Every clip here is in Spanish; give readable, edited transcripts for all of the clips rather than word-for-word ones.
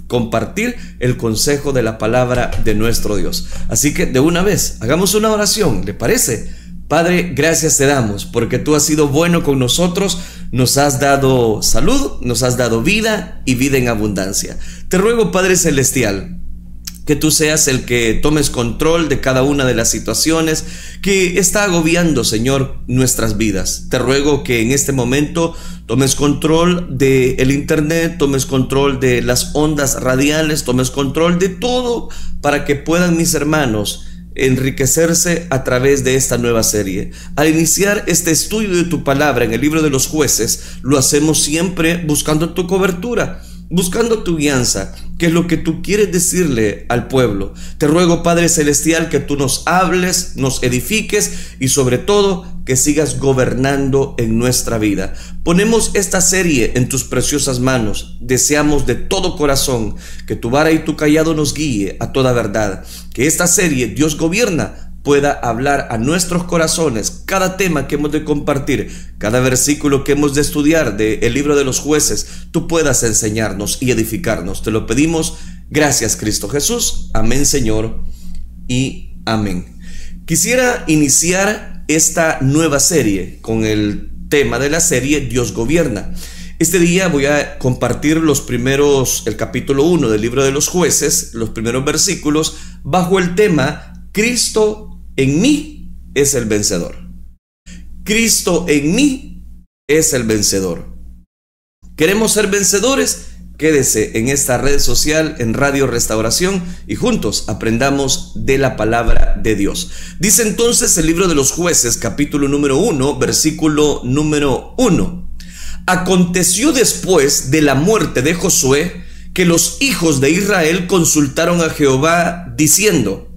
compartir el consejo de la palabra de nuestro Dios. Así que de una vez, hagamos una oración, ¿le parece? Padre, gracias te damos porque tú has sido bueno con nosotros, nos has dado salud, nos has dado vida y vida en abundancia. Te ruego, Padre Celestial, que tú seas el que tomes control de cada una de las situaciones que está agobiando, Señor, nuestras vidas. Te ruego que en este momento tomes control del internet, tomes control de las ondas radiales, tomes control de todo para que puedan mis hermanos enriquecerse a través de esta nueva serie. Al iniciar este estudio de tu palabra en el libro de los Jueces, lo hacemos siempre buscando tu cobertura, buscando tu guianza, que es lo que tú quieres decirle al pueblo. Te ruego, Padre Celestial, que tú nos hables, nos edifiques y sobre todo que sigas gobernando en nuestra vida. Ponemos esta serie en tus preciosas manos. Deseamos de todo corazón que tu vara y tu callado nos guíe a toda verdad. Que esta serie, Dios Gobierna, pueda hablar a nuestros corazones. Cada tema que hemos de compartir, cada versículo que hemos de estudiar del libro de los Jueces, tú puedas enseñarnos y edificarnos. Te lo pedimos. Gracias, Cristo Jesús. Amén, Señor, y amén. Quisiera iniciar esta nueva serie con el tema de la serie Dios Gobierna. Este día voy a compartir el capítulo 1 del libro de los Jueces, los primeros versículos, bajo el tema Cristo en mí es el vencedor. Cristo en mí es el vencedor. ¿Queremos ser vencedores? Quédese en esta red social, en Radio Restauración, y juntos aprendamos de la palabra de Dios. Dice entonces el libro de los Jueces, capítulo número 1, versículo número 1. Aconteció después de la muerte de Josué que los hijos de Israel consultaron a Jehová diciendo: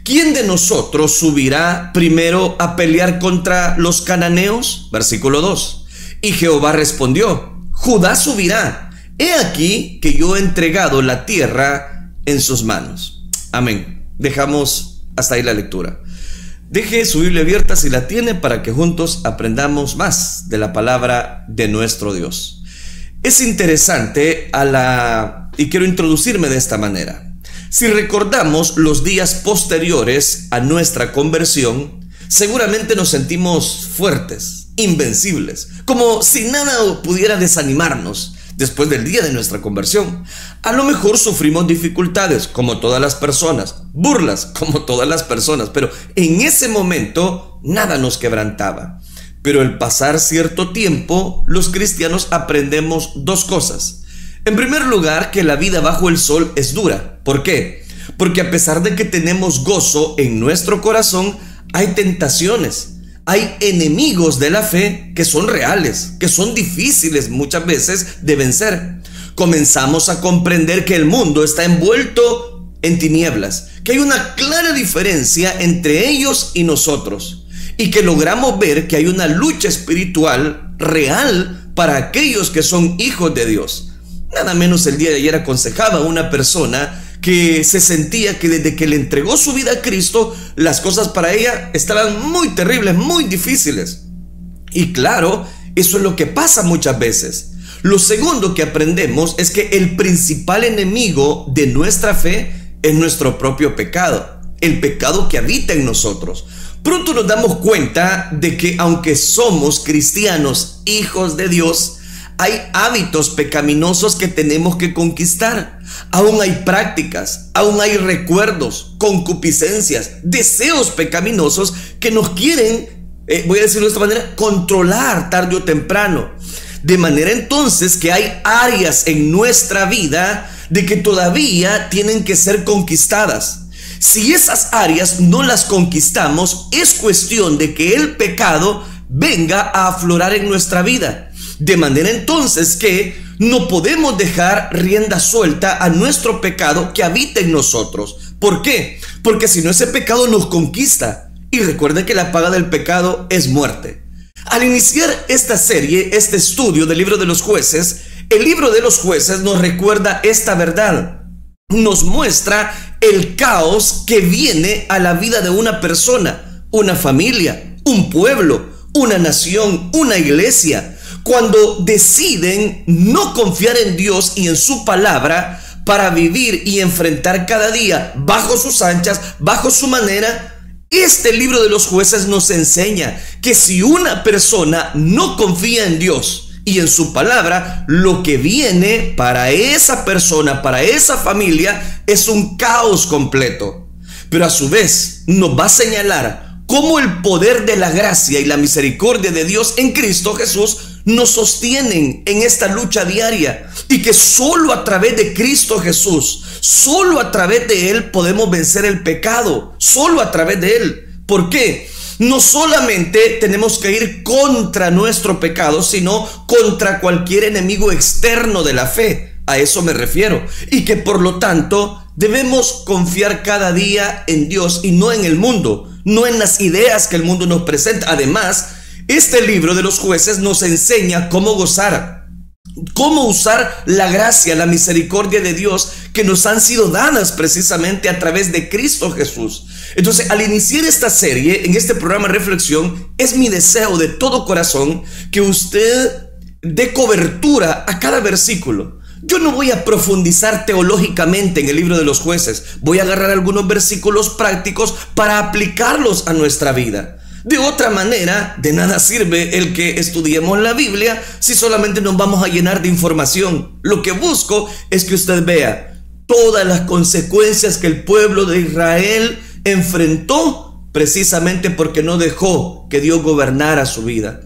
¿quién de nosotros subirá primero a pelear contra los cananeos? Versículo 2. Y Jehová respondió: Judá subirá. He aquí que yo he entregado la tierra en sus manos. Amén. Dejamos hasta ahí la lectura. Deje su Biblia abierta si la tiene para que juntos aprendamos más de la palabra de nuestro Dios. Es interesante y quiero introducirme de esta manera. Si recordamos los días posteriores a nuestra conversión, seguramente nos sentimos fuertes, invencibles, como si nada pudiera desanimarnos después del día de nuestra conversión. A lo mejor sufrimos dificultades, como todas las personas, burlas, como todas las personas, pero en ese momento nada nos quebrantaba. Pero al pasar cierto tiempo, los cristianos aprendemos dos cosas. En primer lugar, que la vida bajo el sol es dura. ¿Por qué? Porque a pesar de que tenemos gozo en nuestro corazón, hay tentaciones, hay enemigos de la fe que son reales, que son difíciles muchas veces de vencer. Comenzamos a comprender que el mundo está envuelto en tinieblas, que hay una clara diferencia entre ellos y nosotros, y que logramos ver que hay una lucha espiritual real para aquellos que son hijos de Dios. Nada menos el día de ayer aconsejaba a una persona que se sentía que desde que le entregó su vida a Cristo, las cosas para ella estaban muy terribles, muy difíciles. Y claro, eso es lo que pasa muchas veces. Lo segundo que aprendemos es que el principal enemigo de nuestra fe es nuestro propio pecado, el pecado que habita en nosotros. Pronto nos damos cuenta de que aunque somos cristianos, hijos de Dios, hay hábitos pecaminosos que tenemos que conquistar. Aún hay prácticas, aún hay recuerdos, concupiscencias, deseos pecaminosos que nos quieren, voy a decirlo de esta manera, controlar tarde o temprano. De manera entonces que hay áreas en nuestra vida de que todavía tienen que ser conquistadas. Si esas áreas no las conquistamos, es cuestión de que el pecado venga a aflorar en nuestra vida. De manera entonces que no podemos dejar rienda suelta a nuestro pecado que habita en nosotros. ¿Por qué? Porque si no, ese pecado nos conquista. Y recuerde que la paga del pecado es muerte. Al iniciar esta serie, este estudio del libro de los Jueces, el libro de los Jueces nos recuerda esta verdad. Nos muestra el caos que viene a la vida de una persona, una familia, un pueblo, una nación, una iglesia, cuando deciden no confiar en Dios y en su palabra para vivir y enfrentar cada día bajo sus anchas, bajo su manera. Este libro de los Jueces nos enseña que si una persona no confía en Dios y en su palabra, lo que viene para esa persona, para esa familia, es un caos completo. Pero a su vez nos va a señalar cómo el poder de la gracia y la misericordia de Dios en Cristo Jesús nos sostienen en esta lucha diaria, y que solo a través de Cristo Jesús, solo a través de Él podemos vencer el pecado, solo a través de Él. ¿Por qué? No solamente tenemos que ir contra nuestro pecado, sino contra cualquier enemigo externo de la fe. A eso me refiero. Y que por lo tanto debemos confiar cada día en Dios y no en el mundo, no en las ideas que el mundo nos presenta. Además, este libro de los Jueces nos enseña cómo gozar, cómo usar la gracia, la misericordia de Dios que nos han sido dadas precisamente a través de Cristo Jesús. Entonces, al iniciar esta serie, en este programa Reflexión, es mi deseo de todo corazón que usted dé cobertura a cada versículo. Yo no voy a profundizar teológicamente en el libro de los Jueces. Voy a agarrar algunos versículos prácticos para aplicarlos a nuestra vida. De otra manera, de nada sirve el que estudiemos la Biblia si solamente nos vamos a llenar de información. Lo que busco es que usted vea todas las consecuencias que el pueblo de Israel enfrentó precisamente porque no dejó que Dios gobernara su vida.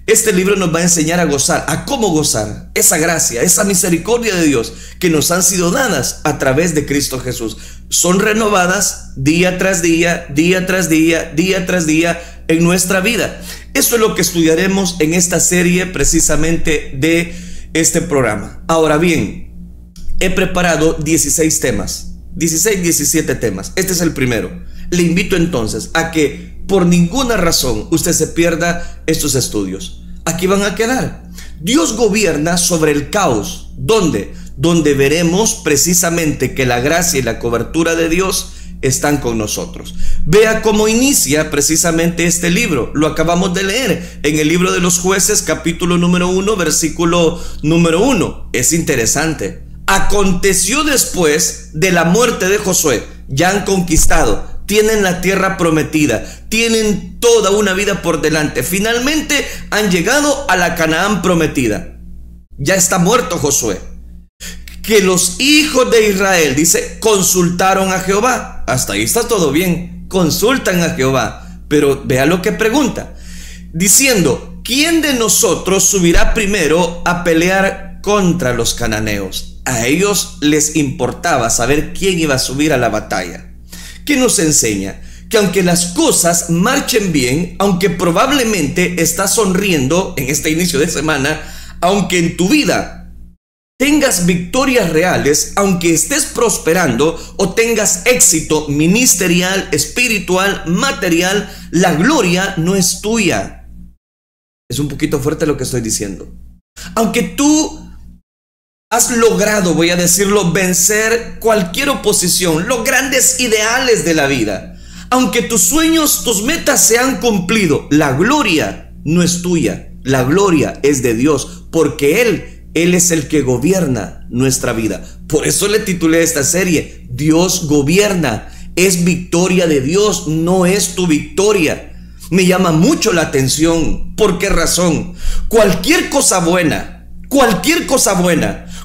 Este libro nos va a enseñar a gozar, a cómo gozar esa gracia, esa misericordia de Dios que nos han sido dadas a través de Cristo Jesús. Son renovadas día tras día, día tras día, día tras día en nuestra vida. Eso es lo que estudiaremos en esta serie precisamente de este programa. Ahora bien, he preparado 16 temas, 17 temas. Este es el primero. Le invito entonces a que por ninguna razón usted se pierda estos estudios. Aquí van a quedar. Dios gobierna sobre el caos. ¿Dónde? Donde veremos precisamente que la gracia y la cobertura de Dios están con nosotros. Vea cómo inicia precisamente este libro. Lo acabamos de leer en el libro de los Jueces, capítulo número 1, versículo número 1. Es interesante. Aconteció después de la muerte de Josué. Ya han conquistado, tienen la tierra prometida, tienen toda una vida por delante. Finalmente han llegado a la Canaán prometida. Ya está muerto Josué. Que los hijos de Israel, dice, consultaron a Jehová. Hasta ahí está todo bien. Consultan a Jehová. Pero vea lo que pregunta. Diciendo, ¿quién de nosotros subirá primero a pelear contra los cananeos? A ellos les importaba saber quién iba a subir a la batalla. ¿Qué nos enseña? Que aunque las cosas marchen bien, aunque probablemente estás sonriendo en este inicio de semana, aunque en tu vida tengas victorias reales, aunque estés prosperando o tengas éxito ministerial, espiritual, material, la gloria no es tuya. Es un poquito fuerte lo que estoy diciendo. Aunque tú has logrado, voy a decirlo, vencer cualquier oposición, los grandes ideales de la vida, aunque tus sueños, tus metas se han cumplido, la gloria no es tuya, la gloria es de Dios, porque Él es el que gobierna nuestra vida. Por eso le titulé esta serie, Dios gobierna, es victoria de Dios, no es tu victoria. Me llama mucho la atención. ¿Por qué razón? Cualquier cosa buena,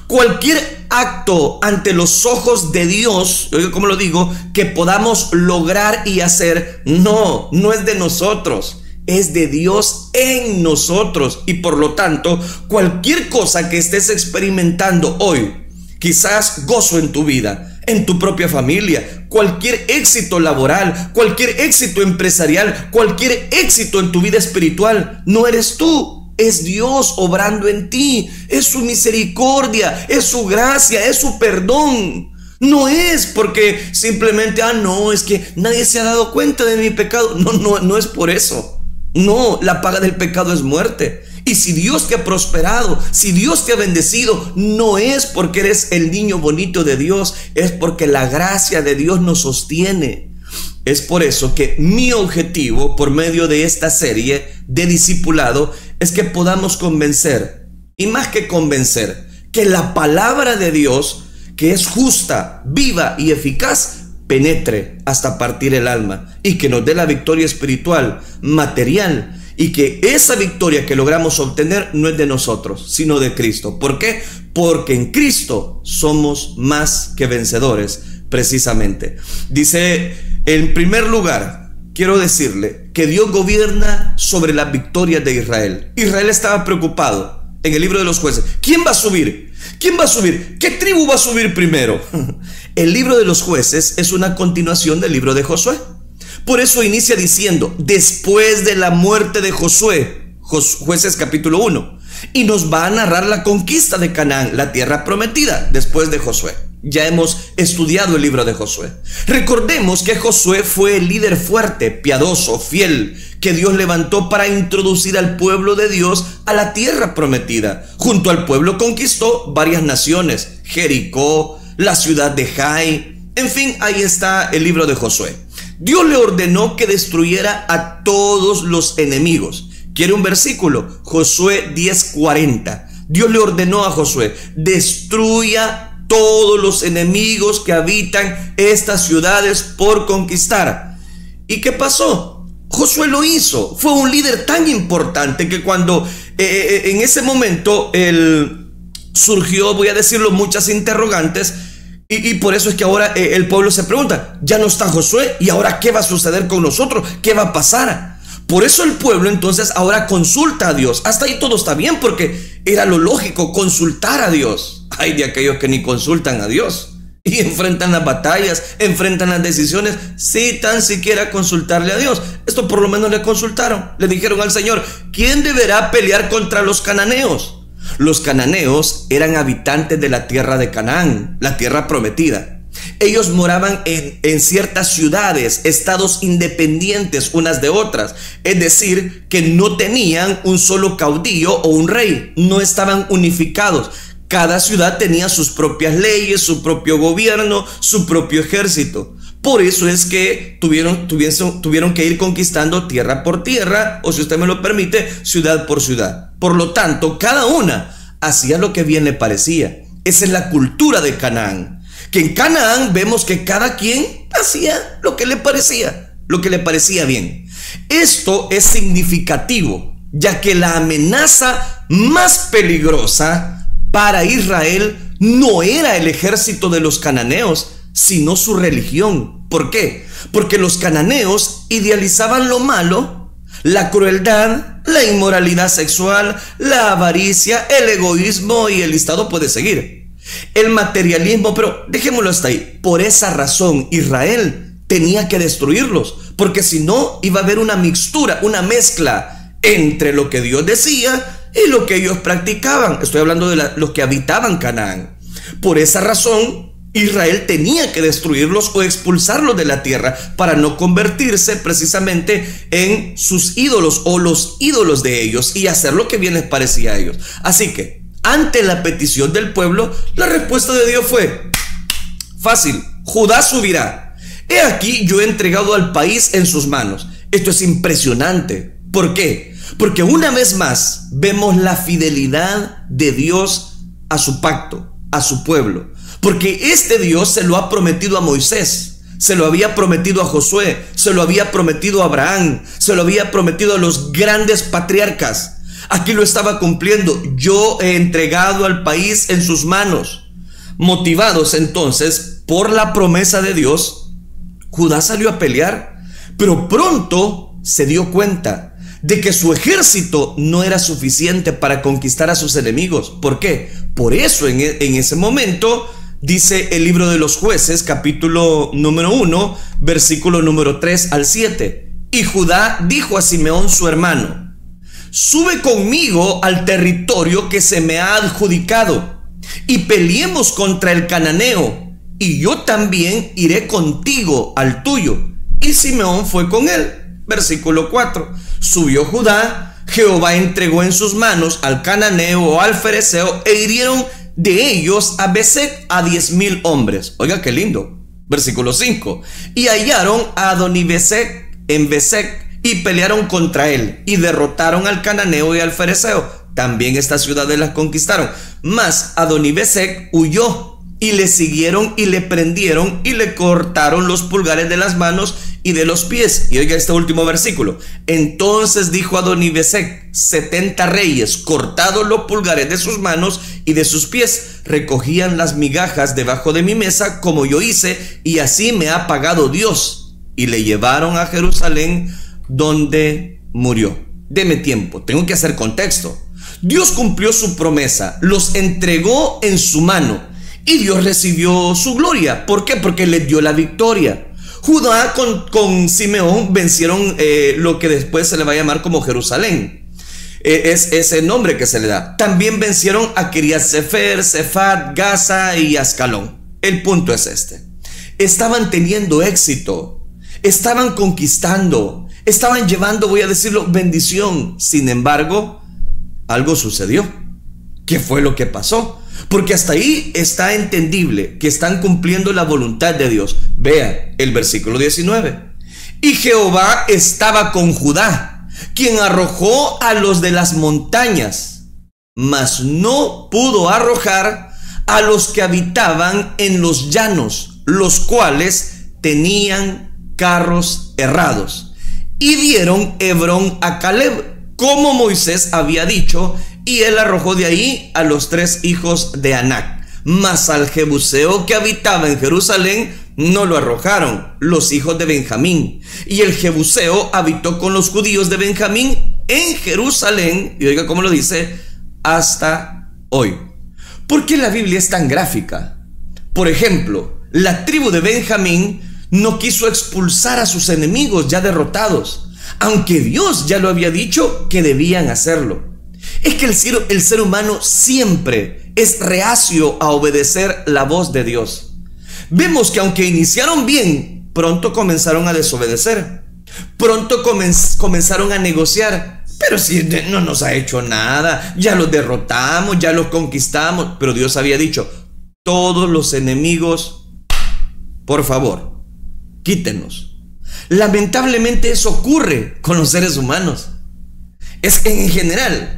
cualquier acto ante los ojos de Dios, oiga cómo lo digo, que podamos lograr y hacer, no es de nosotros, es de Dios en nosotros. Y por lo tanto, cualquier cosa que estés experimentando hoy, quizás gozo en tu vida, en tu propia familia, cualquier éxito laboral, cualquier éxito empresarial, cualquier éxito en tu vida espiritual, no eres tú. Es Dios obrando en ti, es su misericordia, es su gracia, es su perdón. No es porque simplemente, no, es que nadie se ha dado cuenta de mi pecado. No es por eso. No, la paga del pecado es muerte. Y si Dios te ha prosperado, si Dios te ha bendecido, no es porque eres el niño bonito de Dios, es porque la gracia de Dios nos sostiene. Es por eso que mi objetivo por medio de esta serie de discipulado es que podamos convencer, y más que convencer, que la palabra de Dios, que es justa, viva y eficaz, penetre hasta partir el alma y que nos dé la victoria espiritual, material, y que esa victoria que logramos obtener no es de nosotros, sino de Cristo. ¿Por qué? Porque en Cristo somos más que vencedores, precisamente. Dice, en primer lugar, quiero decirle que Dios gobierna sobre las victorias de Israel. Israel estaba preocupado en el libro de los jueces. ¿Quién va a subir? ¿Quién va a subir? ¿Qué tribu va a subir primero? El libro de los jueces es una continuación del libro de Josué. Por eso inicia diciendo, después de la muerte de Josué, Jueces capítulo 1, y nos va a narrar la conquista de Canaán, la tierra prometida, después de Josué. Ya hemos estudiado el libro de Josué. Recordemos que Josué fue el líder fuerte, piadoso, fiel, que Dios levantó para introducir al pueblo de Dios a la tierra prometida. Junto al pueblo conquistó varias naciones, Jericó, la ciudad de Jai, en fin, ahí está el libro de Josué. Dios le ordenó que destruyera a todos los enemigos. ¿Quiere un versículo? Josué 10:40. Dios le ordenó a Josué, destruya todos los enemigos que habitan estas ciudades por conquistar. ¿Y qué pasó? Josué lo hizo. Fue un líder tan importante que cuando en ese momento surgió, voy a decirlo, muchas interrogantes. Y por eso es que ahora el pueblo se pregunta, ya no está Josué, ¿y ahora qué va a suceder con nosotros? ¿Qué va a pasar? Por eso el pueblo entonces ahora consulta a Dios. Hasta ahí todo está bien porque era lo lógico, consultar a Dios. Hay de aquellos que ni consultan a Dios y enfrentan las batallas, enfrentan las decisiones sin tan siquiera consultarle a Dios. Esto por lo menos le consultaron. Le dijeron al Señor, ¿quién deberá pelear contra los cananeos? Los cananeos eran habitantes de la tierra de Canaán, la tierra prometida. Ellos moraban en ciertas ciudades, estados independientes unas de otras. Es decir, que no tenían un solo caudillo o un rey, no estaban unificados. Cada ciudad tenía sus propias leyes, su propio gobierno, su propio ejército. Por eso es que tuvieron que ir conquistando tierra por tierra, o si usted me lo permite, ciudad por ciudad. Por lo tanto, cada una hacía lo que bien le parecía. Esa es la cultura de Canaán. Que en Canaán vemos que cada quien hacía lo que le parecía bien. Esto es significativo, ya que la amenaza más peligrosa para Israel no era el ejército de los cananeos, sino su religión. ¿Por qué? Porque los cananeos idealizaban lo malo, la crueldad, la inmoralidad sexual, la avaricia, el egoísmo, y el listado puede seguir. El materialismo, pero dejémoslo hasta ahí. Por esa razón Israel tenía que destruirlos, porque si no iba a haber una mixtura, una mezcla entre lo que Dios decía y lo que ellos practicaban. Estoy hablando de los que habitaban Canaán. Por esa razón Israel tenía que destruirlos o expulsarlos de la tierra para no convertirse precisamente en sus ídolos o los ídolos de ellos y hacer lo que bien les parecía a ellos. Así que ante la petición del pueblo, la respuesta de Dios fue fácil: Judá subirá. He aquí, yo he entregado al país en sus manos. Esto es impresionante. ¿Por qué? Porque una vez más vemos la fidelidad de Dios a su pacto, a su pueblo. Porque este Dios se lo ha prometido a Moisés, se lo había prometido a Josué, se lo había prometido a Abraham, se lo había prometido a los grandes patriarcas. Aquí lo estaba cumpliendo. Yo he entregado al país en sus manos. Motivados entonces por la promesa de Dios, Judá salió a pelear, pero pronto se dio cuenta de que su ejército no era suficiente para conquistar a sus enemigos. ¿Por qué? Por eso en ese momento dice el libro de los Jueces, capítulo número 1, versículo número 3 al 7. Y Judá dijo a Simeón su hermano: sube conmigo al territorio que se me ha adjudicado y peleemos contra el cananeo, y yo también iré contigo al tuyo. Y Simeón fue con él. Versículo 4. Subió Judá, Jehová entregó en sus manos al cananeo o al fereceo, e hirieron de ellos a Besec a 10,000 hombres. Oiga qué lindo. Versículo 5. Y hallaron a Adonibesec en Besec y pelearon contra él y derrotaron al cananeo y al fereceo. También estas ciudades las conquistaron. Mas Adonibesec huyó y le siguieron y le prendieron y le cortaron los pulgares de las manos y de los pies. Y oiga este último versículo. Entonces dijo Adonibesec: 70 reyes, cortados los pulgares de sus manos y de sus pies, recogían las migajas debajo de mi mesa, como yo hice, y así me ha pagado Dios. Y le llevaron a Jerusalén, donde murió. Deme tiempo, tengo que hacer contexto. Dios cumplió su promesa, los entregó en su mano y Dios recibió su gloria. ¿Por qué? Porque les dio la victoria. Judá con Simeón vencieron lo que después se le va a llamar como Jerusalén. Es ese nombre que se le da. También vencieron a Kiriat Sefer, Sefat, Gaza y Ascalón. El punto es este: estaban teniendo éxito, estaban conquistando, estaban llevando, voy a decirlo, bendición. Sin embargo, algo sucedió. ¿Qué fue lo que pasó? Porque hasta ahí está entendible que están cumpliendo la voluntad de Dios. Vea el versículo 19. Y Jehová estaba con Judá, quien arrojó a los de las montañas, mas no pudo arrojar a los que habitaban en los llanos, los cuales tenían carros herrados. Y dieron Hebrón a Caleb, como Moisés había dicho, y él arrojó de ahí a los 3 hijos de Anac. Mas al jebuseo que habitaba en Jerusalén no lo arrojaron los hijos de Benjamín. Y el jebuseo habitó con los judíos de Benjamín en Jerusalén, y oiga cómo lo dice, hasta hoy. ¿Por qué la Biblia es tan gráfica? Por ejemplo, la tribu de Benjamín no quiso expulsar a sus enemigos ya derrotados, aunque Dios ya lo había dicho que debían hacerlo. Es que el ser humano siempre es reacio a obedecer la voz de Dios. Vemos que aunque iniciaron bien, pronto comenzaron a desobedecer. Pronto comenzaron a negociar. Pero si no nos ha hecho nada, ya los derrotamos, ya los conquistamos. Pero Dios había dicho: todos los enemigos, por favor, quítenos. Lamentablemente eso ocurre con los seres humanos. Es en general.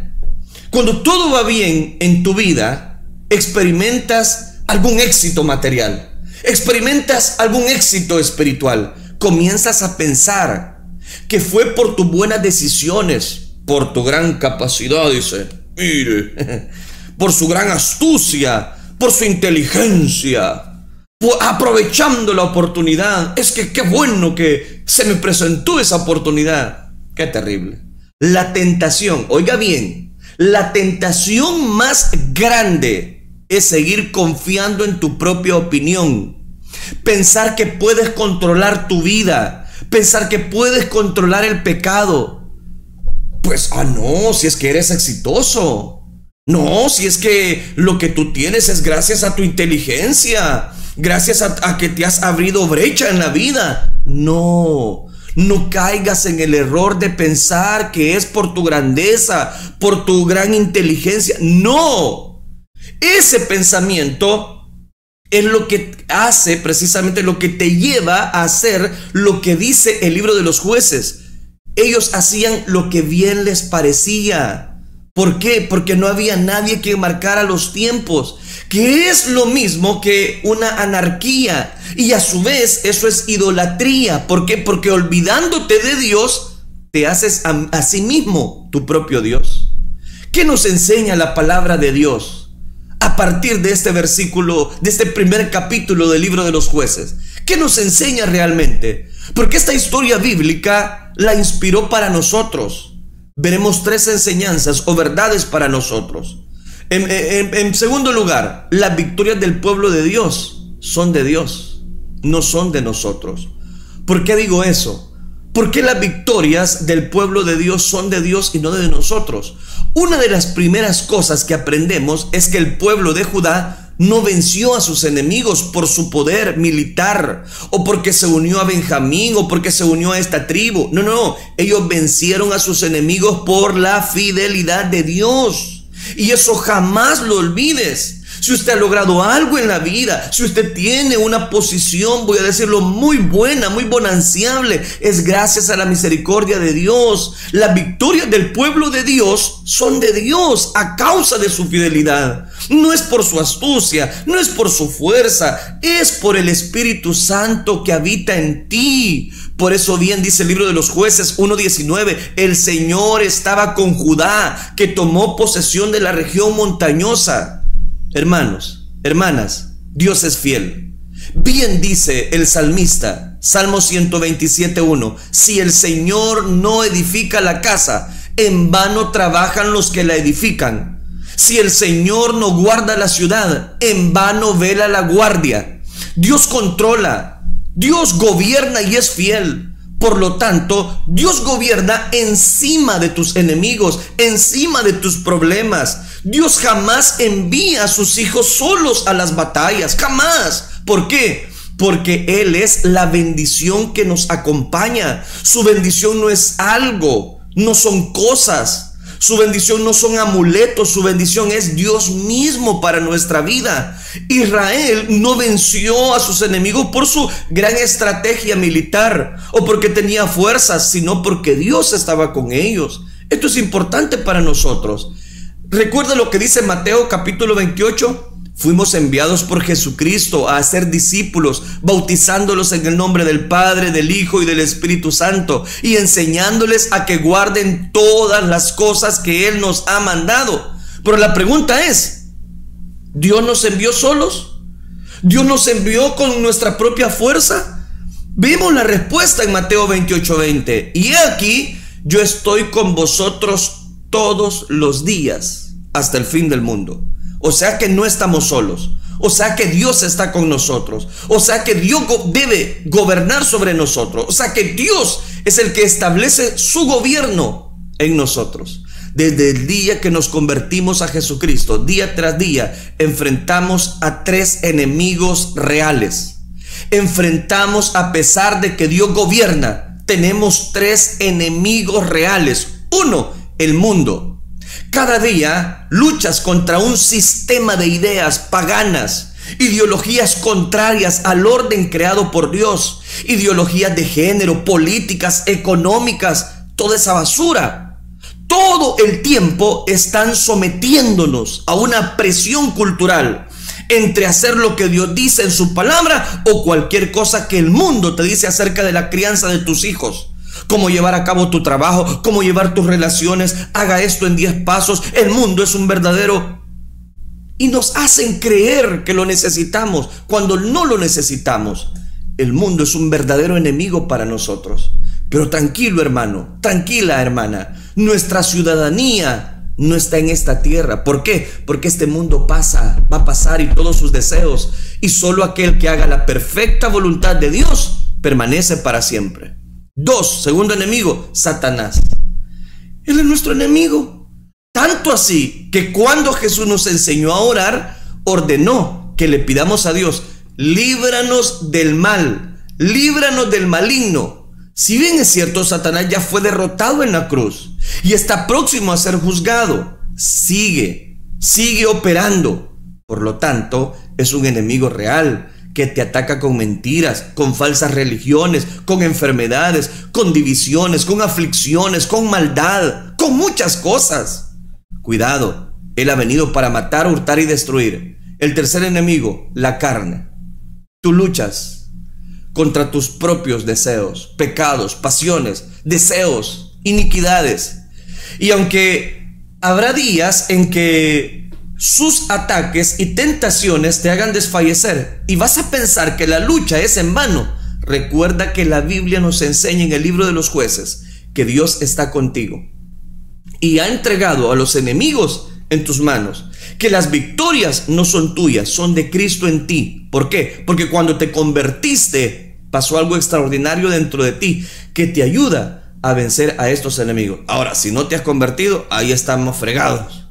Cuando todo va bien en tu vida, experimentas algún éxito material, experimentas algún éxito espiritual, comienzas a pensar que fue por tus buenas decisiones, por tu gran capacidad, dice, mire, por su gran astucia, por su inteligencia, aprovechando la oportunidad. Es que qué bueno que se me presentó esa oportunidad. Qué terrible. La tentación, oiga bien, la tentación más grande es seguir confiando en tu propia opinión, pensar que puedes controlar tu vida, pensar que puedes controlar el pecado. Pues, no, si es que eres exitoso, no, si es que lo que tú tienes es gracias a tu inteligencia, gracias a que te has abrido brecha en la vida. No. No caigas en el error de pensar que es por tu grandeza, por tu gran inteligencia. No, ese pensamiento es lo que hace precisamente, lo que te lleva a hacer lo que dice el libro de los Jueces. Ellos hacían lo que bien les parecía. ¿Por qué? Porque no había nadie que marcara los tiempos, que es lo mismo que una anarquía. Y a su vez eso es idolatría. ¿Por qué? Porque olvidándote de Dios, te haces a sí mismo tu propio Dios. ¿Qué nos enseña la palabra de Dios a partir de este versículo, de este primer capítulo del libro de los Jueces? ¿Qué nos enseña realmente? Porque esta historia bíblica la inspiró para nosotros. Veremos 3 enseñanzas o verdades para nosotros. En segundo lugar, las victorias del pueblo de Dios son de Dios, no son de nosotros. ¿Por qué digo eso? Porque las victorias del pueblo de Dios son de Dios y no de nosotros. Una de las primeras cosas que aprendemos es que el pueblo de Judá no venció a sus enemigos por su poder militar, o porque se unió a Benjamín, o porque se unió a esta tribu. No, ellos vencieron a sus enemigos por la fidelidad de Dios. Y eso jamás lo olvides. si usted ha logrado algo en la vida, si usted tiene una posición, voy a decirlo, muy buena, muy bonanciable, es gracias a la misericordia de Dios. Las victorias del pueblo de Dios son de Dios a causa de su fidelidad. No es por su astucia, no es por su fuerza, es por el Espíritu Santo que habita en ti. Por eso bien dice el libro de los Jueces 1:19, el Señor estaba con Judá, que tomó posesión de la región montañosa. Hermanos, hermanas, Dios es fiel. Bien dice el salmista, Salmo 127:1, si el Señor no edifica la casa, en vano trabajan los que la edifican. Si el Señor no guarda la ciudad, en vano vela la guardia. Dios controla, Dios gobierna y es fiel. Por lo tanto, Dios gobierna encima de tus enemigos, encima de tus problemas. Dios jamás envía a sus hijos solos a las batallas, jamás. ¿Por qué? Porque Él es la bendición que nos acompaña. Su bendición no es algo, no son cosas. Su bendición no son amuletos, su bendición es Dios mismo para nuestra vida. Israel no venció a sus enemigos por su gran estrategia militar o porque tenía fuerzas, sino porque Dios estaba con ellos. Esto es importante para nosotros. Recuerda lo que dice Mateo capítulo 28. Fuimos enviados por Jesucristo a hacer discípulos, bautizándolos en el nombre del Padre, del Hijo y del Espíritu Santo, y enseñándoles a que guarden todas las cosas que Él nos ha mandado. Pero la pregunta es, ¿Dios nos envió solos? ¿Dios nos envió con nuestra propia fuerza? Vimos la respuesta en Mateo 28:20. Y aquí, yo estoy con vosotros todos los días hasta el fin del mundo. O sea que no estamos solos. O sea que Dios está con nosotros. O sea que Dios debe gobernar sobre nosotros. O sea que Dios es el que establece su gobierno en nosotros. Desde el día que nos convertimos a Jesucristo, día tras día, enfrentamos a tres enemigos reales. Enfrentamos, a pesar de que Dios gobierna, tenemos tres enemigos reales. Uno, el mundo. Cada día luchas contra un sistema de ideas paganas, ideologías contrarias al orden creado por Dios, ideologías de género, políticas, económicas, toda esa basura. Todo el tiempo están sometiéndonos a una presión cultural entre hacer lo que Dios dice en su palabra o cualquier cosa que el mundo te dice acerca de la crianza de tus hijos. Cómo llevar a cabo tu trabajo, cómo llevar tus relaciones, haga esto en 10 pasos. El mundo es un verdadero... Y nos hacen creer que lo necesitamos cuando no lo necesitamos. El mundo es un verdadero enemigo para nosotros. Pero tranquilo, hermano, tranquila, hermana. Nuestra ciudadanía no está en esta tierra. ¿Por qué? Porque este mundo pasa, va a pasar, y todos sus deseos. Y solo aquel que haga la perfecta voluntad de Dios permanece para siempre. 2, segundo enemigo, Satanás. Él es nuestro enemigo. Tanto así que cuando Jesús nos enseñó a orar, ordenó que le pidamos a Dios: líbranos del mal, líbranos del maligno. Si bien es cierto, Satanás ya fue derrotado en la cruz y está próximo a ser juzgado, sigue operando. Por lo tanto, es un enemigo real que te ataca con mentiras, con falsas religiones, con enfermedades, con divisiones, con aflicciones, con maldad, con muchas cosas. Cuidado, Él ha venido para matar, hurtar y destruir. El tercer enemigo, la carne. Tú luchas contra tus propios deseos, pecados, pasiones, deseos, iniquidades. Y aunque habrá días en que sus ataques y tentaciones te hagan desfallecer y vas a pensar que la lucha es en vano, recuerda que la Biblia nos enseña en el libro de los Jueces que Dios está contigo y ha entregado a los enemigos en tus manos, que las victorias no son tuyas, son de Cristo en ti. ¿Por qué? Porque cuando te convertiste pasó algo extraordinario dentro de ti que te ayuda a vencer a estos enemigos. Ahora, si no te has convertido, ahí estamos fregados.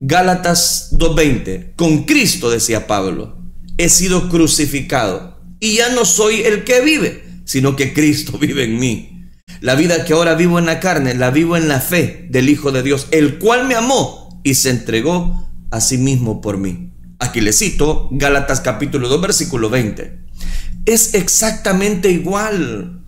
Gálatas 2:20, con Cristo, decía Pablo, he sido crucificado y ya no soy el que vive, sino que Cristo vive en mí. La vida que ahora vivo en la carne, la vivo en la fe del Hijo de Dios, el cual me amó y se entregó asimismo por mí. Aquí le cito Gálatas capítulo 2 versículo 20. Es exactamente igual.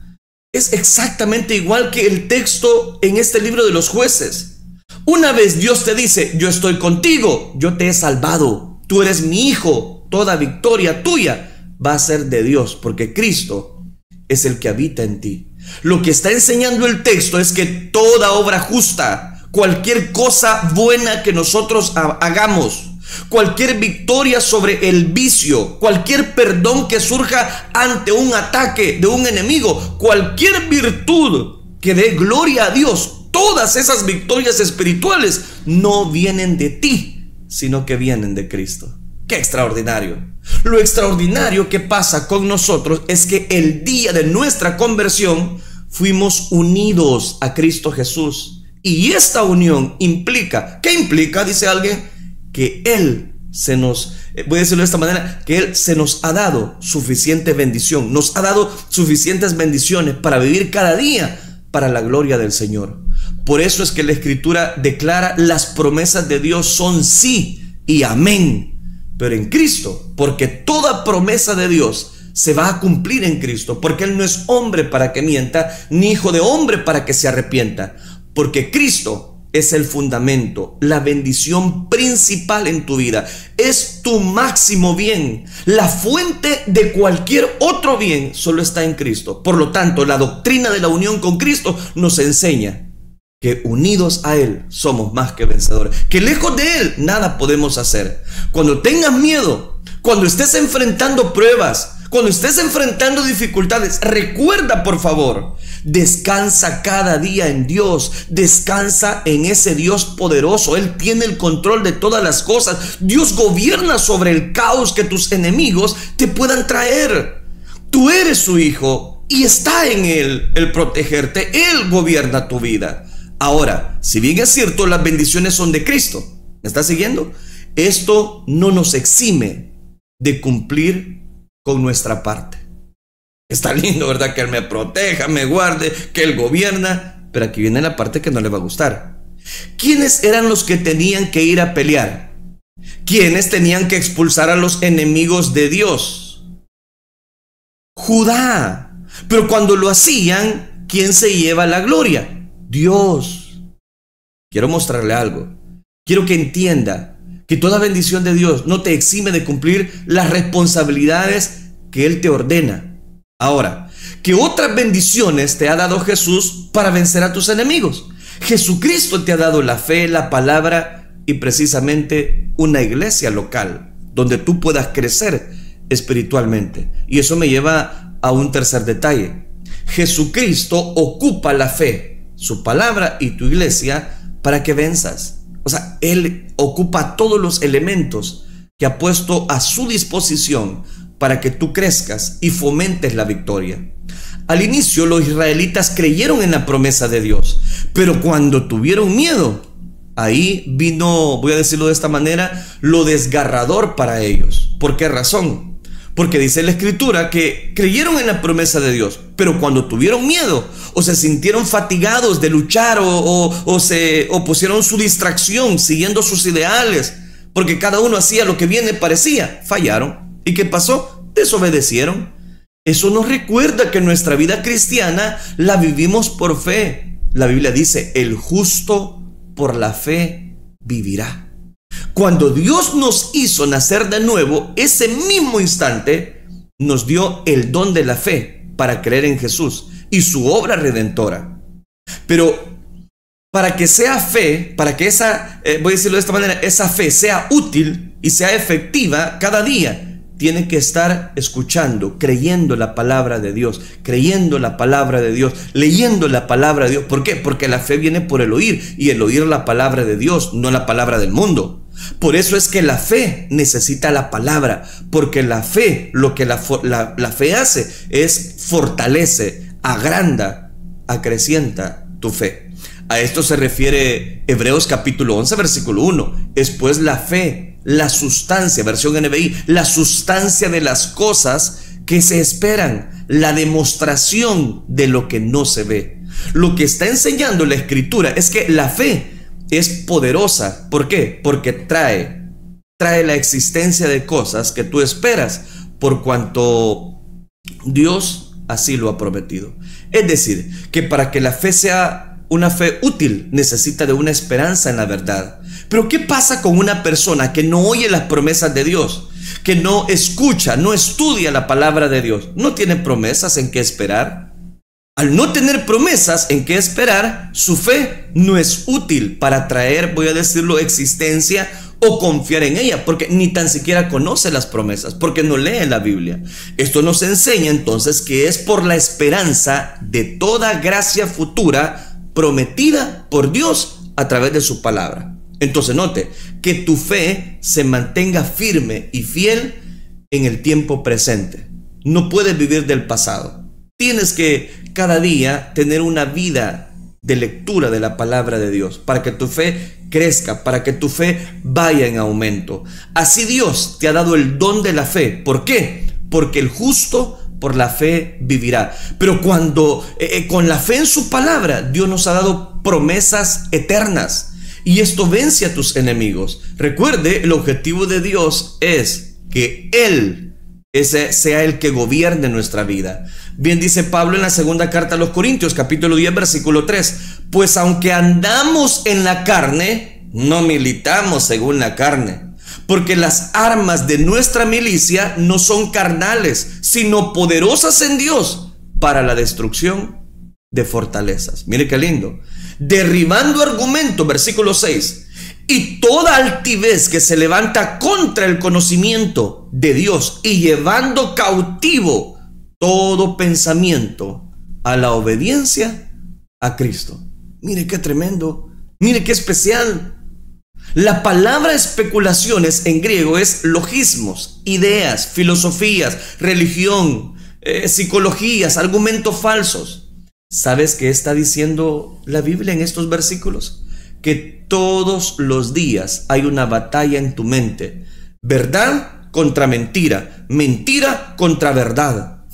Es exactamente igual que el texto en este libro de los Jueces. Una vez Dios te dice: yo estoy contigo, yo te he salvado, tú eres mi hijo, toda victoria tuya va a ser de Dios, porque Cristo es el que habita en ti. Lo que está enseñando el texto es que toda obra justa, cualquier cosa buena que nosotros hagamos, cualquier victoria sobre el vicio, cualquier perdón que surja ante un ataque de un enemigo, cualquier virtud que dé gloria a Dios, todas esas victorias espirituales no vienen de ti, sino que vienen de Cristo. ¡Qué extraordinario! Lo extraordinario que pasa con nosotros es que el día de nuestra conversión fuimos unidos a Cristo Jesús. Y esta unión implica, ¿qué implica? Dice alguien, que Él se nos, voy a decirlo de esta manera, que Él se nos ha dado suficiente bendición, nos ha dado suficientes bendiciones para vivir cada día para la gloria del Señor. Por eso es que la Escritura declara: las promesas de Dios son sí y amén. Pero en Cristo, porque toda promesa de Dios se va a cumplir en Cristo, porque Él no es hombre para que mienta, ni hijo de hombre para que se arrepienta, porque Cristo es el fundamento, la bendición principal en tu vida, es tu máximo bien. La fuente de cualquier otro bien solo está en Cristo. Por lo tanto, la doctrina de la unión con Cristo nos enseña que unidos a Él somos más que vencedores, que lejos de Él nada podemos hacer. Cuando tengas miedo, cuando estés enfrentando pruebas, cuando estés enfrentando dificultades, recuerda, por favor, descansa cada día en Dios, descansa en ese Dios poderoso. Él tiene el control de todas las cosas. Dios gobierna sobre el caos que tus enemigos te puedan traer. Tú eres su hijo y está en Él el protegerte. Él gobierna tu vida. Ahora, si bien es cierto, las bendiciones son de Cristo, ¿me está siguiendo? Esto no nos exime de cumplir con nuestra parte. Está lindo, ¿verdad? Que Él me proteja, me guarde, que Él gobierna, pero aquí viene la parte que no le va a gustar. ¿Quiénes eran los que tenían que ir a pelear? ¿Quiénes tenían que expulsar a los enemigos de Dios? Judá. Pero cuando lo hacían, ¿quién se lleva la gloria? Dios. Quiero mostrarle algo. Quiero que entienda que toda bendición de Dios no te exime de cumplir las responsabilidades que Él te ordena. Ahora, ¿qué otras bendiciones te ha dado Jesús para vencer a tus enemigos? Jesucristo te ha dado la fe, la palabra y precisamente una iglesia local donde tú puedas crecer espiritualmente. Y eso me lleva a un tercer detalle. Jesucristo ocupa la fe, su palabra y tu iglesia para que venzas. O sea, Él ocupa todos los elementos que ha puesto a su disposición para que tú crezcas y fomentes la victoria. Al inicio los israelitas creyeron en la promesa de Dios, pero cuando tuvieron miedo, ahí vino, voy a decirlo de esta manera, lo desgarrador para ellos. ¿Por qué razón? Porque dice la Escritura que creyeron en la promesa de Dios, pero cuando tuvieron miedo o se sintieron fatigados de luchar o pusieron su distracción siguiendo sus ideales, porque cada uno hacía lo que bien le parecía, fallaron. ¿Y qué pasó? Desobedecieron. Eso nos recuerda que nuestra vida cristiana la vivimos por fe. La Biblia dice: el justo por la fe vivirá. Cuando Dios nos hizo nacer de nuevo, ese mismo instante nos dio el don de la fe para creer en Jesús y su obra redentora. Pero para que sea fe, para que voy a decirlo de esta manera, esa fe sea útil y sea efectiva cada día, tiene que estar escuchando, creyendo la palabra de Dios, creyendo la palabra de Dios, leyendo la palabra de Dios. ¿Por qué? Porque la fe viene por el oír, y el oír la palabra de Dios, no la palabra del mundo. Por eso es que la fe necesita la palabra, porque la fe, lo que la fe hace es fortalece, agranda, acrecienta tu fe. A esto se refiere Hebreos capítulo 11 versículo 1. Es pues la fe, la sustancia, versión NBI, la sustancia de las cosas que se esperan, la demostración de lo que no se ve. Lo que está enseñando la Escritura es que la fe es poderosa. ¿Por qué? Porque trae trae la existencia de cosas que tú esperas, por cuanto Dios así lo ha prometido. Es decir, que para que la fe sea una fe útil, necesita de una esperanza en la verdad. Pero ¿qué pasa con una persona que no oye las promesas de Dios? Que no escucha, no estudia la palabra de Dios. ¿No tiene promesas en qué esperar? Al no tener promesas en qué esperar, su fe no es útil para traer, voy a decirlo, existencia o confiar en ella, porque ni tan siquiera conoce las promesas, porque no lee la Biblia. Esto nos enseña entonces que es por la esperanza de toda gracia futura prometida por Dios a través de su palabra. Entonces note, que tu fe se mantenga firme y fiel en el tiempo presente. No puedes vivir del pasado. Tienes que cada día tener una vida de lectura de la palabra de Dios para que tu fe crezca, para que tu fe vaya en aumento. Así Dios te ha dado el don de la fe. ¿Por qué? Porque el justo por la fe vivirá. Pero cuando con la fe en su palabra, Dios nos ha dado promesas eternas. Y esto vence a tus enemigos. Recuerde, el objetivo de Dios es que Él sea el que gobierne nuestra vida. Bien dice Pablo en la segunda carta a los Corintios, capítulo 10, versículo 3. Pues aunque andamos en la carne, no militamos según la carne. Porque las armas de nuestra milicia no son carnales, sino poderosas en Dios para la destrucción de fortalezas. Mire qué lindo. Derribando argumentos, versículo 6. Y toda altivez que se levanta contra el conocimiento de Dios, y llevando cautivo todo pensamiento a la obediencia a Cristo. Mire qué tremendo, mire qué especial. La palabra especulaciones en griego es logismos, ideas, filosofías, religión, psicologías, argumentos falsos. ¿Sabes qué está diciendo la Biblia en estos versículos? Que todos los días hay una batalla en tu mente. Verdad contra mentira, mentira contra verdad.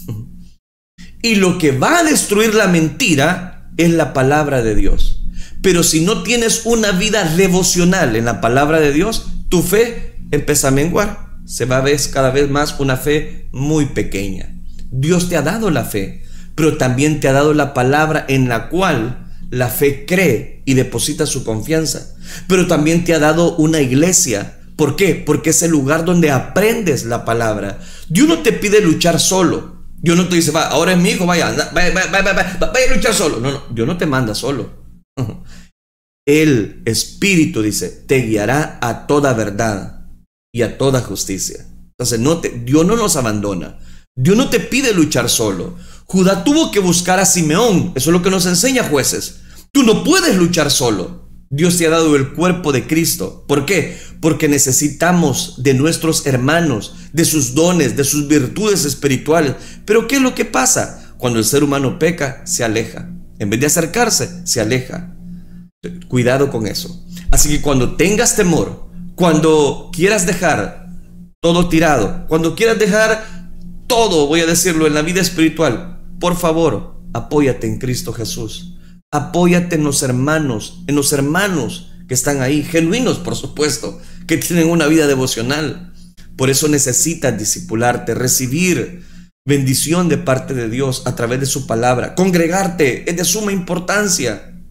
Y lo que va a destruir la mentira es la palabra de Dios. Pero si no tienes una vida devocional en la palabra de Dios, tu fe empieza a menguar. Se va a ver cada vez más una fe muy pequeña. Dios te ha dado la fe, pero también te ha dado la palabra en la cual la fe cree y deposita su confianza. Pero también te ha dado una iglesia. ¿Por qué? Porque es el lugar donde aprendes la palabra. Dios no te pide luchar solo. Dios no te dice, va, ahora es mi hijo, vaya a luchar solo. No, no, Dios no te manda solo. El Espíritu, dice, te guiará a toda verdad y a toda justicia. Entonces Dios no nos abandona. Dios no te pide luchar solo. Judá tuvo que buscar a Simeón. Eso es lo que nos enseña Jueces. Tú no puedes luchar solo. Dios te ha dado el cuerpo de Cristo. ¿Por qué? Porque necesitamos de nuestros hermanos, de sus dones, de sus virtudes espirituales. Pero ¿qué es lo que pasa? Cuando el ser humano peca, se aleja. En vez de acercarse, se aleja. Cuidado con eso. Así que cuando tengas temor, cuando quieras dejar todo tirado, cuando quieras dejar todo, voy a decirlo, en la vida espiritual, por favor, apóyate en Cristo Jesús. Apóyate en los hermanos que están ahí, genuinos por supuesto, que tienen una vida devocional. Por eso necesitas discipularte, recibir bendición de parte de Dios a través de su palabra. Congregarte es de suma importancia,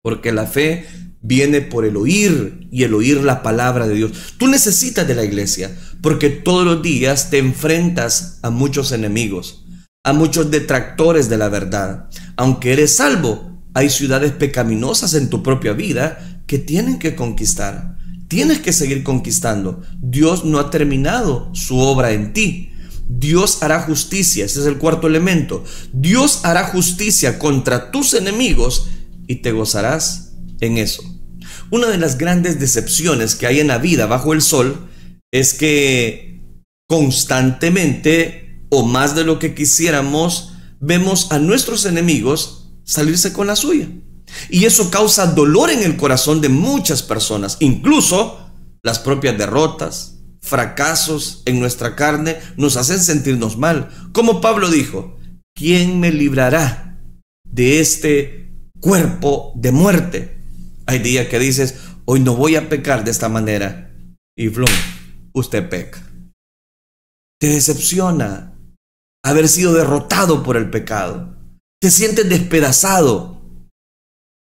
porque la fe viene por el oír, y el oír la palabra de Dios. Tú necesitas de la iglesia, porque todos los días te enfrentas a muchos enemigos, a muchos detractores de la verdad. Aunque eres salvo, hay ciudades pecaminosas en tu propia vida que tienen que conquistar. Tienes que seguir conquistando. Dios no ha terminado su obra en ti. Dios hará justicia. Ese es el cuarto elemento. Dios hará justicia contra tus enemigos y te gozarás en eso. Una de las grandes decepciones que hay en la vida bajo el sol es que constantemente, o más de lo que quisiéramos, vemos a nuestros enemigos salirse con la suya. Y eso causa dolor en el corazón de muchas personas. Incluso las propias derrotas, fracasos en nuestra carne nos hacen sentirnos mal. Como Pablo dijo, ¿quién me librará de este cuerpo de muerte? Hay días que dices, hoy no voy a pecar de esta manera, y flum, usted peca. Te decepciona haber sido derrotado por el pecado. Te sientes despedazado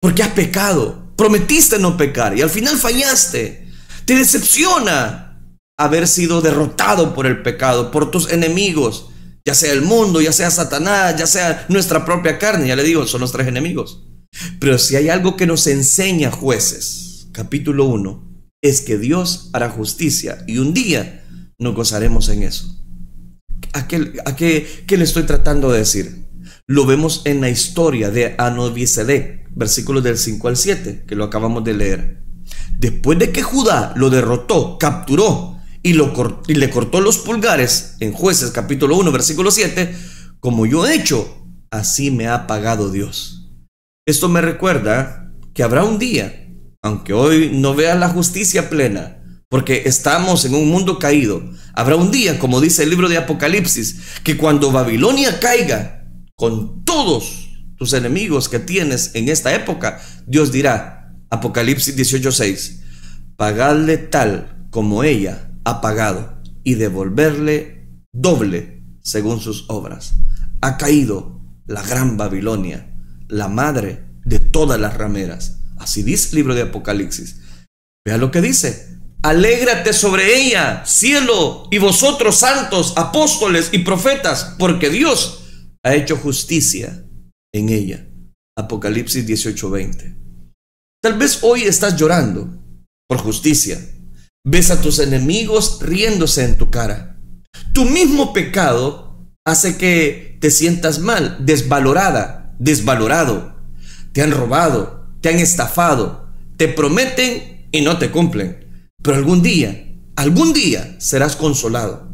porque has pecado. Prometiste no pecar y al final fallaste. Te decepciona haber sido derrotado por el pecado, por tus enemigos, ya sea el mundo, ya sea Satanás, ya sea nuestra propia carne. Ya le digo, son los tres enemigos. Pero si hay algo que nos enseña Jueces, capítulo 1, es que Dios hará justicia y un día nos gozaremos en eso. ¿Qué le estoy tratando de decir? Lo vemos en la historia de Adonisedec, versículos del 5 al 7, que lo acabamos de leer. Después de que Judá lo derrotó, capturó y le cortó los pulgares, en Jueces capítulo 1, versículo 7, como yo he hecho, así me ha pagado Dios. Esto me recuerda que habrá un día, aunque hoy no veas la justicia plena, porque estamos en un mundo caído, habrá un día, como dice el libro de Apocalipsis, que cuando Babilonia caiga con todos tus enemigos que tienes en esta época, Dios dirá, Apocalipsis 18:6, pagadle tal como ella ha pagado y devolverle doble según sus obras. Ha caído la gran Babilonia, la madre de todas las rameras. Así dice el libro de Apocalipsis. Vea lo que dice: alégrate sobre ella, cielo, y vosotros santos, apóstoles y profetas, porque Dios ha hecho justicia en ella. Apocalipsis 18:20. Tal vez hoy estás llorando por justicia. Ves a tus enemigos riéndose en tu cara. Tu mismo pecado hace que te sientas mal, desvalorada, desvalorado. Te han robado, te han estafado, te prometen y no te cumplen. Pero algún día serás consolado.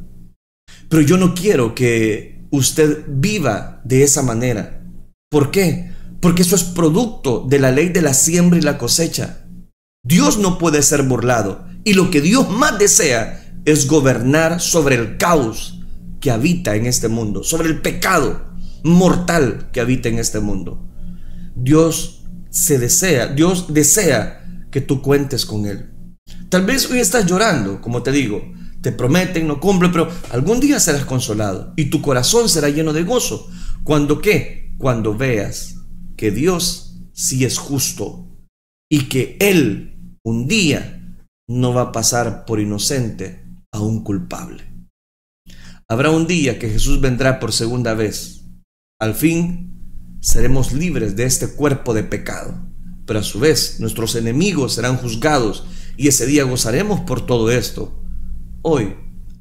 Pero yo no quiero que usted viva de esa manera. ¿Por qué? Porque eso es producto de la ley de la siembra y la cosecha. Dios no puede ser burlado. Y lo que Dios más desea es gobernar sobre el caos que habita en este mundo, sobre el pecado mortal que habita en este mundo. Dios desea que tú cuentes con Él. Tal vez hoy estás llorando, como te digo, te prometen, no cumplen, pero algún día serás consolado y tu corazón será lleno de gozo. ¿Cuándo qué? Cuando veas que Dios sí es justo y que Él un día no va a pasar por inocente a un culpable. Habrá un día que Jesús vendrá por segunda vez. Al fin seremos libres de este cuerpo de pecado, pero a su vez nuestros enemigos serán juzgados y ese día gozaremos por todo esto. Hoy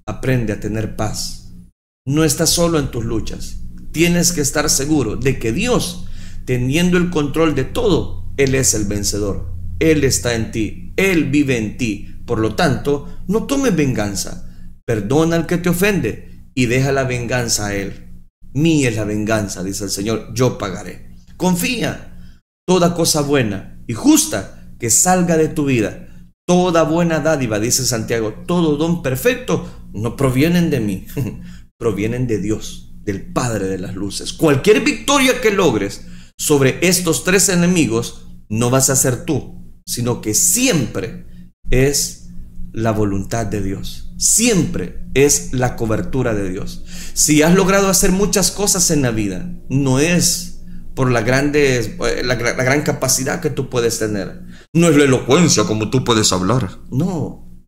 aprende a tener paz. No estás solo en tus luchas. Tienes que estar seguro de que Dios, teniendo el control de todo, Él es el vencedor. Él está en ti, Él vive en ti. Por lo tanto, no tomes venganza. Perdona al que te ofende y deja la venganza a Él. Mía es la venganza, dice el Señor, yo pagaré. Confía. Toda cosa buena y justa que salga de tu vida, toda buena dádiva, dice Santiago, todo don perfecto, no provienen de mí, provienen de Dios, del Padre de las luces. Cualquier victoria que logres sobre estos tres enemigos no vas a ser tú, sino que siempre es la voluntad de Dios. Siempre es la cobertura de Dios. Si has logrado hacer muchas cosas en la vida, no es por la gran capacidad que tú puedes tener. No es la elocuencia como tú puedes hablar. No.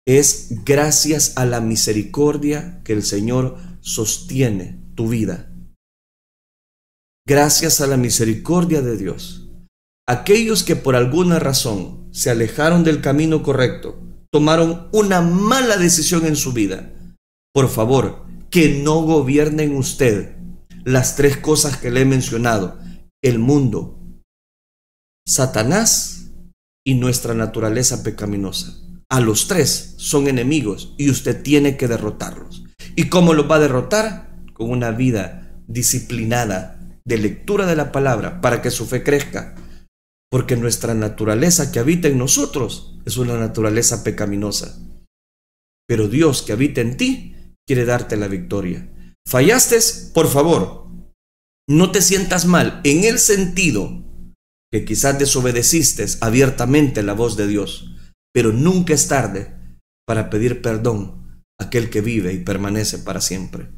Es gracias a la misericordia que el Señor sostiene tu vida. Gracias a la misericordia de Dios. Aquellos que por alguna razón se alejaron del camino correcto, tomaron una mala decisión en su vida, por favor, que no gobiernen usted las tres cosas que le he mencionado: el mundo, Satanás y nuestra naturaleza pecaminosa. A los tres son enemigos y usted tiene que derrotarlos. ¿Y cómo los va a derrotar? Con una vida disciplinada de lectura de la palabra para que su fe crezca. Porque nuestra naturaleza que habita en nosotros es una naturaleza pecaminosa. Pero Dios que habita en ti quiere darte la victoria. ¿Fallaste? Por favor, no te sientas mal en el sentido que quizás desobedeciste abiertamente la voz de Dios. Pero nunca es tarde para pedir perdón a aquel que vive y permanece para siempre.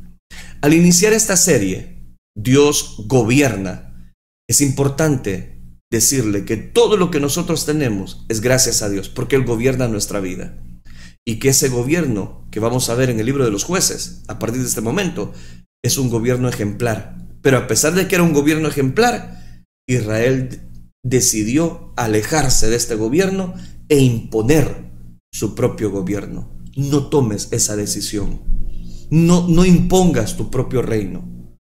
Al iniciar esta serie, Dios gobierna. Es importante decirle que todo lo que nosotros tenemos es gracias a Dios, porque Él gobierna nuestra vida. Y que ese gobierno que vamos a ver en el libro de los jueces, a partir de este momento, es un gobierno ejemplar. Pero a pesar de que era un gobierno ejemplar, Israel decidió alejarse de este gobierno e imponer su propio gobierno. No tomes esa decisión. No impongas tu propio reino.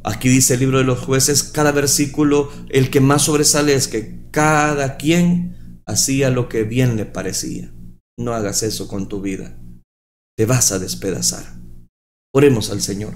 Aquí dice el libro de los jueces, cada versículo, el que más sobresale es que cada quien hacía lo que bien le parecía. No hagas eso con tu vida. Te vas a despedazar. Oremos al Señor.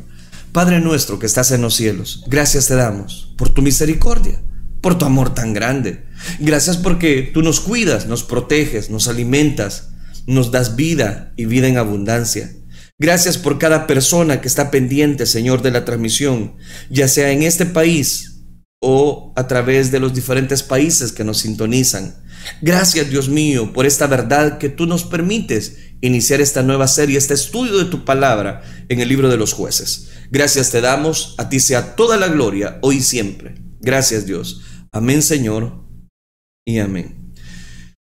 Padre nuestro que estás en los cielos, gracias te damos por tu misericordia, por tu amor tan grande. Gracias porque tú nos cuidas, nos proteges, nos alimentas, nos das vida y vida en abundancia. Gracias por cada persona que está pendiente, Señor, de la transmisión, ya sea en este país o a través de los diferentes países que nos sintonizan. Gracias, Dios mío, por esta verdad que tú nos permites iniciar esta nueva serie, este estudio de tu palabra en el libro de los jueces. Gracias te damos, a ti sea toda la gloria, hoy y siempre. Gracias, Dios. Amén, Señor, y amén.